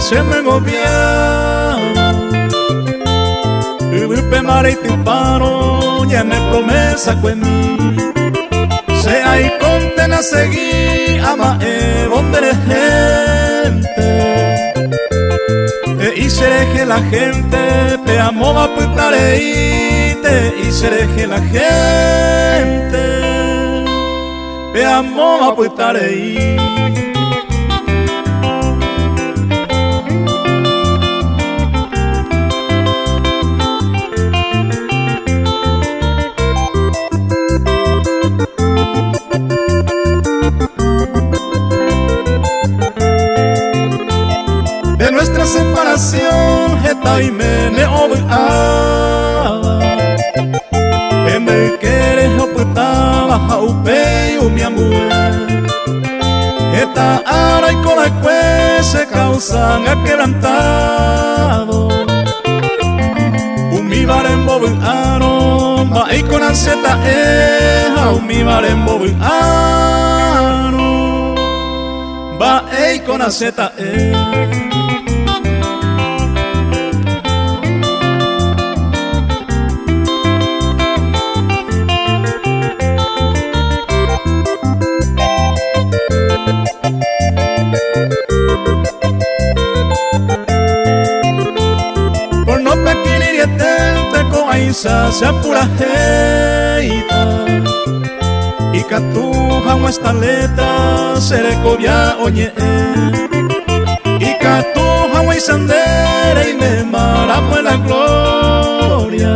se me gobierna. Upe mare y timparo, ya me promesa con mí. Se hay contena seguir, ama donde de gente. Y seré que la gente te amó a putarete. Y seré que la gente te amó a putarete. De nuestra separación, esta y me obligaba. Que me quieres ocultaba, jaupe mi amor. Esta ara y con la que se causan aquebrantado. Mi barem bobin aro, va y con la zeta mi barem bobin aro, va y con la zeta por no pequeñir y atente con aisa se apura heita y catuja nuestra letra se recobia oye y catuja nuestra sandera y me maramos en la gloria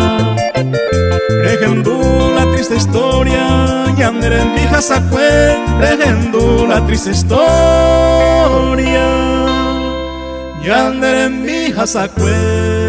regendo la triste historia y andere en vieja sacue regendo la triste historia y andere en vieja sacue.